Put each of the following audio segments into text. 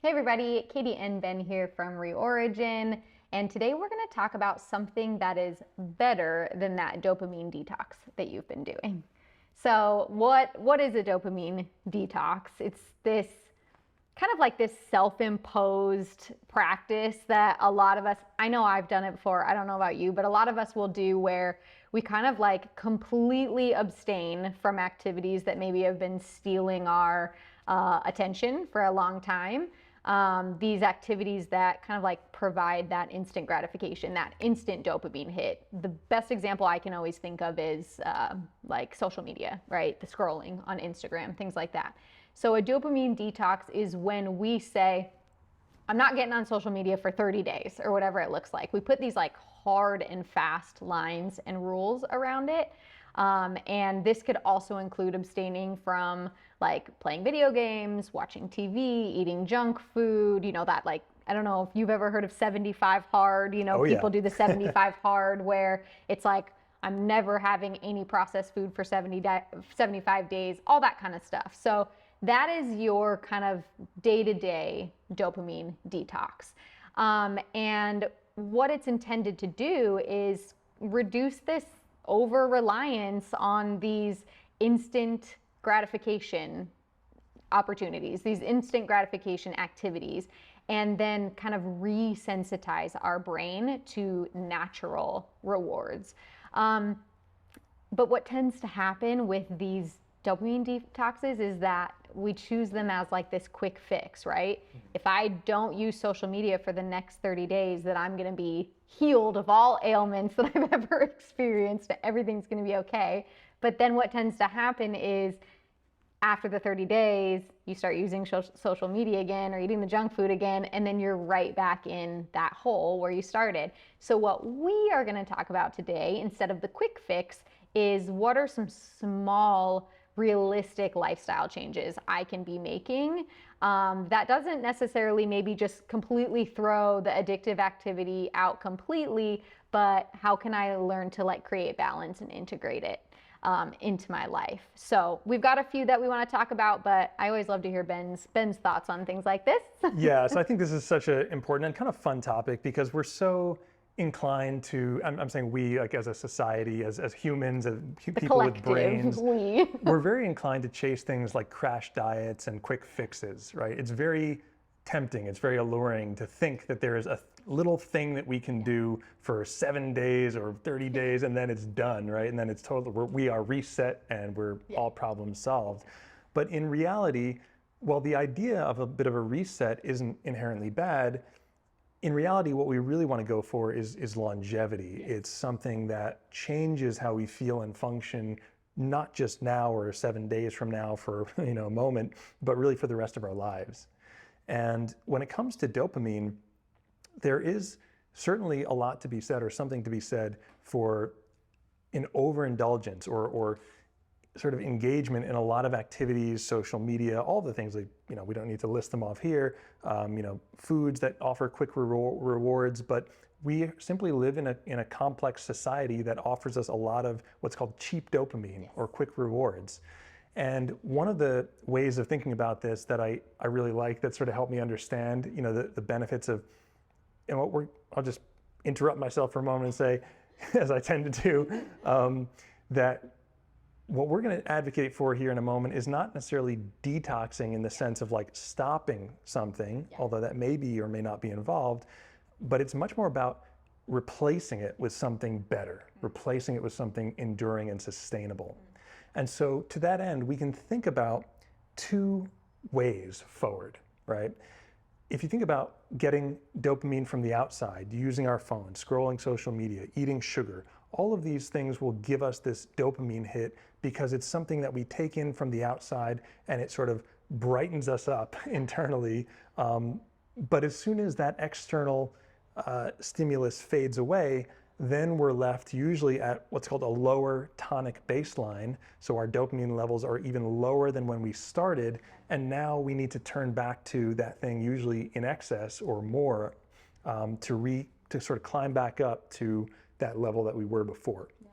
Hey everybody, Katie and Ben here from Reorigin, and today we're going to talk about something that is better than that dopamine detox that you've been doing. So, what is a dopamine detox? It's this kind of like this self-imposed practice that a lot of us, I know I've done it before, I don't know about you, but a lot of us will do where we kind of like completely abstain from activities that maybe have been stealing our attention for a long time. These activities that kind of like provide that instant gratification, that instant dopamine hit. The best example I can always think of is like social media, right? The scrolling on Instagram, things like that. So a dopamine detox is when we say, I'm not getting on social media for 30 days or whatever it looks like. We put these like hard and fast lines and rules around it. And this could also include abstaining from like playing video games, watching TV, eating junk food, that like, I don't know if you've ever heard of 75 hard, Oh yeah. people do the 75 hard where it's like, I'm never having any processed food for 75 days, all that kind of stuff. So that is your kind of day-to-day dopamine detox. And what it's intended to do is reduce this over reliance on these instant gratification opportunities, these instant gratification activities, and then kind of resensitize our brain to natural rewards. But what tends to happen with these dopamine detoxes is that we choose them as like this quick fix, right? If I don't use social media for the next 30 days, that I'm going to be healed of all ailments that I've ever experienced. Everything's going to be okay. But then what tends to happen is after the 30 days, you start using social media again or eating the junk food again, and then you're right back in that hole where you started. So what we are going to talk about today, instead of the quick fix, is what are some small, realistic lifestyle changes I can be making that doesn't necessarily maybe just completely throw the addictive activity out completely, but how can I learn to like create balance and integrate it into my life. So we've got a few that we want to talk about, but I always love to hear Ben's thoughts on things like this. Yeah, so I think this is such an important and kind of fun topic because we're so inclined to, I'm saying we, like as a society, as humans, as people with brains, we're very inclined to chase things like crash diets and quick fixes, right? It's very tempting, it's very alluring to think that there is a little thing that we can do for 7 days or 30 days and then it's done, right? And then it's totally, we are reset and we're all problems solved. But in reality, while the idea of a bit of a reset isn't inherently bad, in reality, what we really want to go for is longevity. It's something that changes how we feel and function, not just now or 7 days from now for a moment, but really for the rest of our lives. And when it comes to dopamine, there is certainly a lot to be said or something to be said for an overindulgence or sort of engagement in a lot of activities, social media, all the things like, we don't need to list them off here, foods that offer quick rewards, but we simply live in a complex society that offers us a lot of what's called cheap dopamine or quick rewards. And one of the ways of thinking about this that I really like that sort of helped me understand, the benefits of, I'll just interrupt myself for a moment and say, as I tend to do, that what we're going to advocate for here in a moment is not necessarily detoxing in the sense of like stopping something, although that may be or may not be involved, but it's much more about replacing it with something better, replacing it with something enduring and sustainable. And so to that end, we can think about two ways forward, right? If you think about getting dopamine from the outside, using our phone, scrolling social media, eating sugar, all of these things will give us this dopamine hit because it's something that we take in from the outside and it sort of brightens us up internally. But as soon as that external stimulus fades away, then we're left usually at what's called a lower tonic baseline. So our dopamine levels are even lower than when we started. And now we need to turn back to that thing usually in excess or more to sort of climb back up to that level that we were before. Yeah.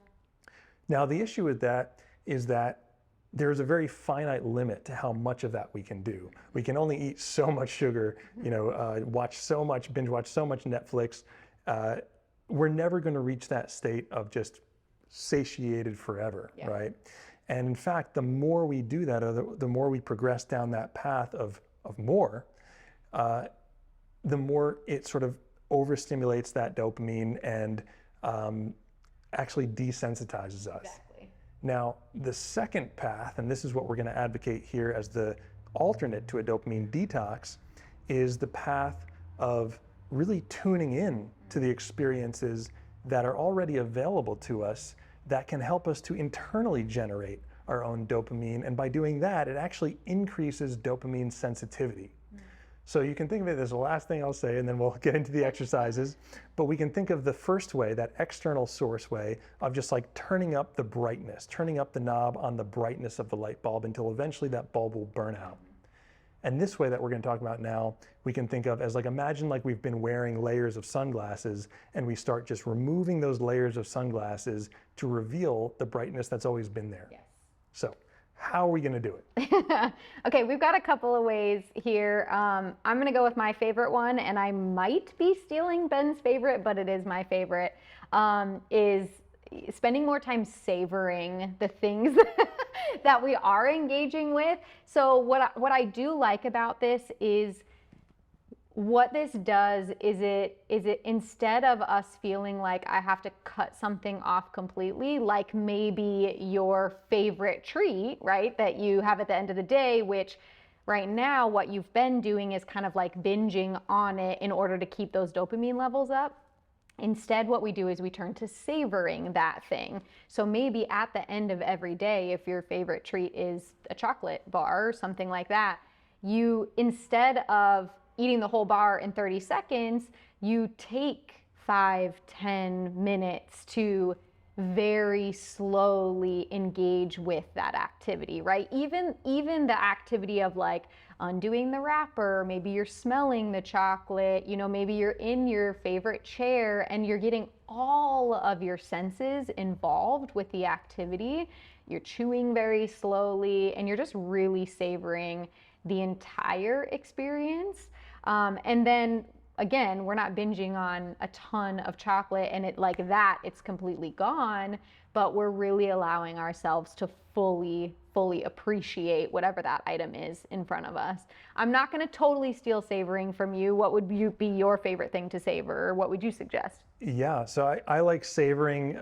Now the issue with that is that there's a very finite limit to how much of that we can do. We can only eat so much sugar, binge watch so much Netflix. We're never going to reach that state of just satiated forever, right? And in fact, the more we do that, or the more we progress down that path of more, the more it sort of overstimulates that dopamine and actually desensitizes us. Exactly. Now, the second path, and this is what we're going to advocate here as the alternate to a dopamine detox, is the path of really tuning in to the experiences that are already available to us that can help us to internally generate our own dopamine. And by doing that, it actually increases dopamine sensitivity. So you can think of it as the last thing I'll say, and then we'll get into the exercises. But we can think of the first way, that external source way, of just like turning up the brightness, turning up the knob on the brightness of the light bulb until eventually that bulb will burn out. And this way that we're going to talk about now, we can think of as like, imagine like we've been wearing layers of sunglasses and we start just removing those layers of sunglasses to reveal the brightness that's always been there. Yes. So how are we going to do it? Okay, we've got a couple of ways here. I'm going to go with my favorite one, and I might be stealing Ben's favorite, but it is my favorite, is spending more time savoring the things that we are engaging with. So what I do like about this is what this does is it instead of us feeling like I have to cut something off completely, like maybe your favorite treat, right, that you have at the end of the day, which right now what you've been doing is kind of like binging on it in order to keep those dopamine levels up. Instead, what we do is we turn to savoring that thing. So maybe at the end of every day, if your favorite treat is a chocolate bar or something like that, you, instead of eating the whole bar in 30 seconds, you take 5-10 minutes to very slowly engage with that activity, right? Even the activity of like undoing the wrapper, maybe you're smelling the chocolate, maybe you're in your favorite chair and you're getting all of your senses involved with the activity. You're chewing very slowly and you're just really savoring the entire experience. And then again, we're not binging on a ton of chocolate and it's completely gone, but we're really allowing ourselves to fully appreciate whatever that item is in front of us. I'm not going to totally steal savoring from you. What would be your favorite thing to savor? Or what would you suggest? Yeah, so I like savoring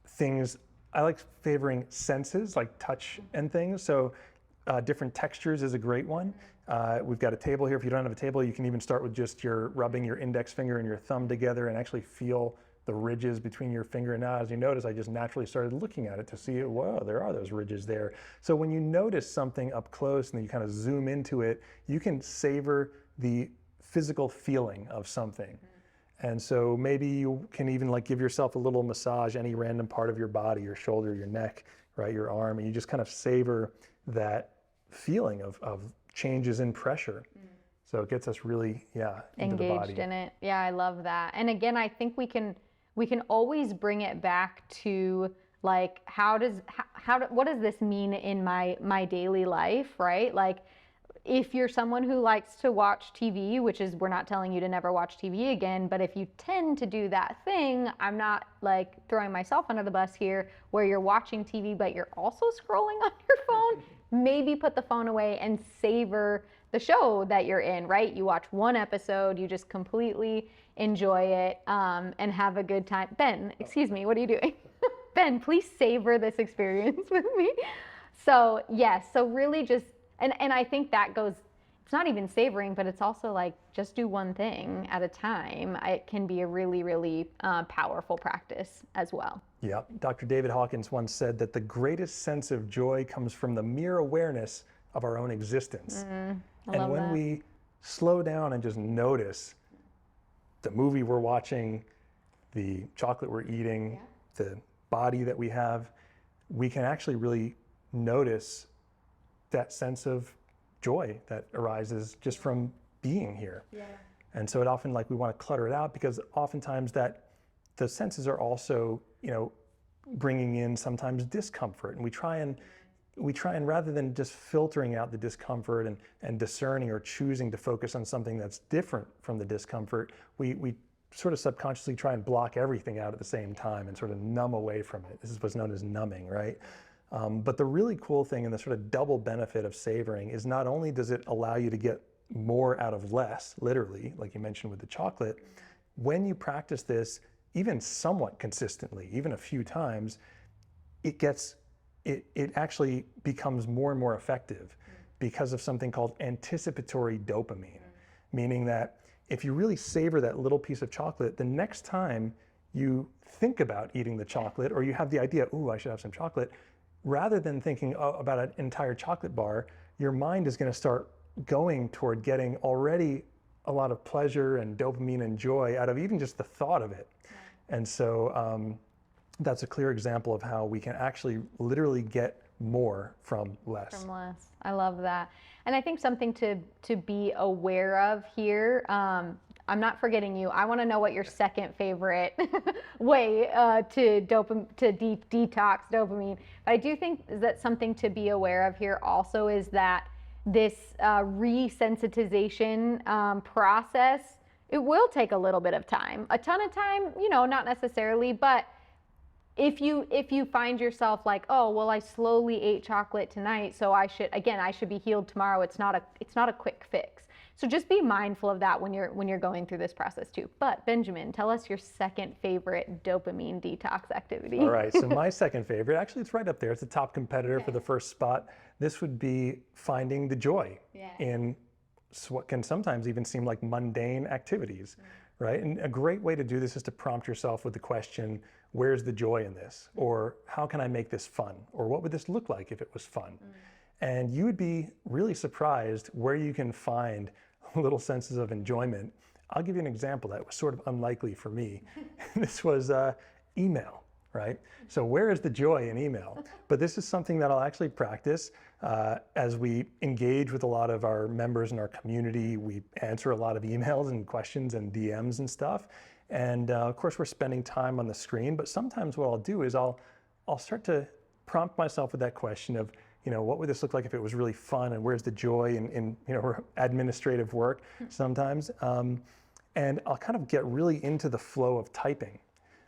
things. I like favoring senses like touch and things. So different textures is a great one. We've got a table here. If you don't have a table, you can even start with just rubbing your index finger and your thumb together and actually feel the ridges between your finger. And now, as you notice, I just naturally started looking at it to see, whoa, there are those ridges there. So when you notice something up close and then you kind of zoom into it, you can savor the physical feeling of something. And so maybe you can even like give yourself a little massage, any random part of your body, your shoulder, your neck, right, your arm, and you just kind of savor that feeling of changes in pressure. So it gets us really, into the body. Engaged in it. Yeah, I love that. And again, I think we can always bring it back to like, what does this mean in my daily life, right? Like, if you're someone who likes to watch TV, which is, we're not telling you to never watch TV again, but if you tend to do that thing, I'm not like throwing myself under the bus here, where you're watching TV, but you're also scrolling on your phone, maybe put the phone away and savor the show that you're in, right? You watch one episode, you just completely enjoy it and have a good time. Ben, excuse me, what are you doing? Ben, please savor this experience with me. So yes, so really just, and I think that goes, it's not even savoring, but it's also like, just do one thing at a time. It can be a really, really powerful practice as well. Yeah, Dr. David Hawkins once said that the greatest sense of joy comes from the mere awareness of our own existence. And when we slow down and just notice the movie we're watching, the chocolate we're eating, the body that we have, we can actually really notice that sense of joy that arises just from being here. And so it often, like, we want to clutter it out because oftentimes that the senses are also, bringing in sometimes discomfort, and we try and we try and rather than just filtering out the discomfort and discerning or choosing to focus on something that's different from the discomfort, we sort of subconsciously try and block everything out at the same time and sort of numb away from it. This is what's known as numbing, right? But the really cool thing and the sort of double benefit of savoring is not only does it allow you to get more out of less, literally, like you mentioned with the chocolate, when you practice this, even somewhat consistently, even a few times, it actually becomes more and more effective because of something called anticipatory dopamine, meaning that if you really savor that little piece of chocolate, the next time you think about eating the chocolate or you have the idea, ooh, I should have some chocolate, rather than thinking about an entire chocolate bar, your mind is going to start going toward getting already a lot of pleasure and dopamine and joy out of even just the thought of it. And so that's a clear example of how we can actually literally get more from less. From less. I love that. And I think something to be aware of here, I'm not forgetting you. I want to know what your second favorite way to detox dopamine. But I do think that something to be aware of here also is that this resensitization process, it will take a little bit of time. A ton of time, not necessarily, but if you find yourself like, oh, well, I slowly ate chocolate tonight, so I should be healed tomorrow. It's not a quick fix. So just be mindful of that when you're going through this process too. But Benjamin, tell us your second favorite dopamine detox activity. All right, so my second favorite, actually it's right up there. It's a top competitor for the first spot. This would be finding the joy in what can sometimes even seem like mundane activities, right? And a great way to do this is to prompt yourself with the question, where's the joy in this? Or how can I make this fun? Or what would this look like if it was fun? And you would be really surprised where you can find little senses of enjoyment. I'll give you an example that was sort of unlikely for me. This was email, right? So where is the joy in email? But this is something that I'll actually practice as we engage with a lot of our members in our community. We answer a lot of emails and questions and DMs and stuff. And of course, we're spending time on the screen, but sometimes what I'll do is I'll start to prompt myself with that question of, what would this look like if it was really fun, and where's the joy in administrative work sometimes? And I'll kind of get really into the flow of typing.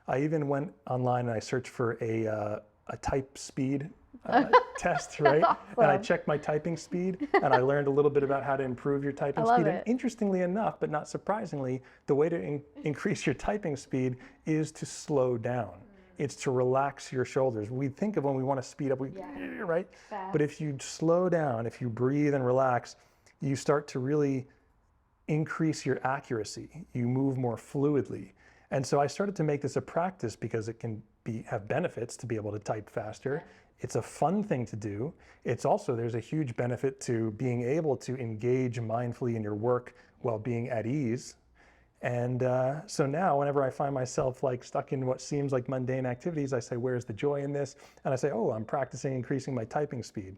I even went online and I searched for a type speed test, right? Awesome. And I checked my typing speed, and I learned a little bit about how to improve your typing speed. And interestingly enough, but not surprisingly, the way to increase your typing speed is to slow down. It's to relax your shoulders. We think of when we want to speed up, right? Fast. But if you slow down, if you breathe and relax, you start to really increase your accuracy. You move more fluidly. And so I started to make this a practice because it can have benefits to be able to type faster. It's a fun thing to do. It's also, there's a huge benefit to being able to engage mindfully in your work while being at ease. And so now whenever I find myself like stuck in what seems like mundane activities, I say, where's the joy in this? And I say, oh, I'm practicing increasing my typing speed.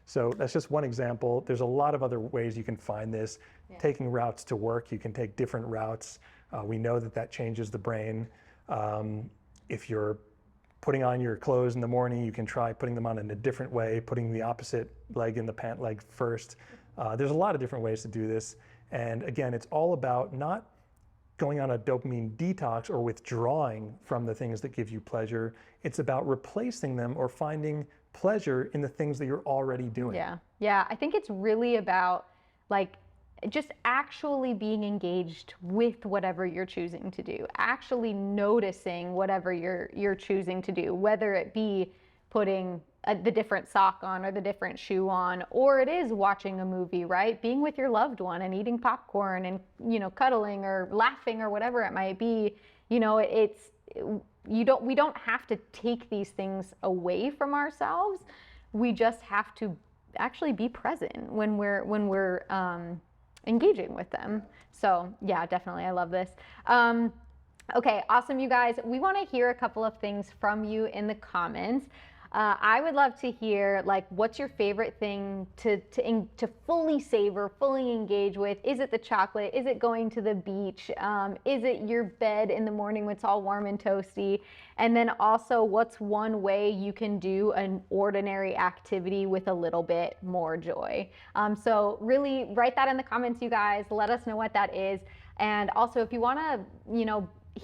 So that's just one example. There's a lot of other ways you can find this. Taking routes to work, you can take different routes. We know that changes the brain. If you're putting on your clothes in the morning, you can try putting them on in a different way, putting the opposite leg in the pant leg first. There's a lot of different ways to do this. And again, it's all about not going on a dopamine detox or withdrawing from the things that give you pleasure. It's about replacing them or finding pleasure in the things that you're already doing. Yeah. I think it's really about like just actually being engaged with whatever you're choosing to do, actually noticing whatever you're choosing to do, whether it be putting the different sock on or the different shoe on, or it is watching a movie, right? Being with your loved one and eating popcorn and, cuddling or laughing or whatever it might be. We don't have to take these things away from ourselves. We just have to actually be present when we're engaging with them. So yeah, definitely. I love this. Okay, awesome, you guys. We want to hear a couple of things from you in the comments. I would love to hear, like, what's your favorite thing to fully savor, fully engage with? Is it the chocolate? Is it going to the beach? Is it your bed in the morning when it's all warm and toasty? And then also, what's one way you can do an ordinary activity with a little bit more joy? So really write that in the comments, you guys. Let us know what that is. And also, if you want to,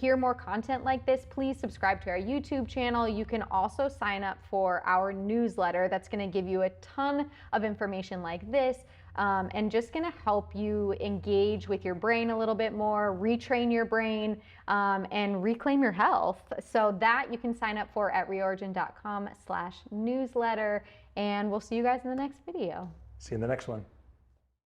hear more content like this, please subscribe to our YouTube channel. You can also sign up for our newsletter that's going to give you a ton of information like this, and just going to help you engage with your brain a little bit more, retrain your brain, and reclaim your health. So that you can sign up for at reorigin.com/newsletter, and we'll see you guys in the next video. See you in the next one.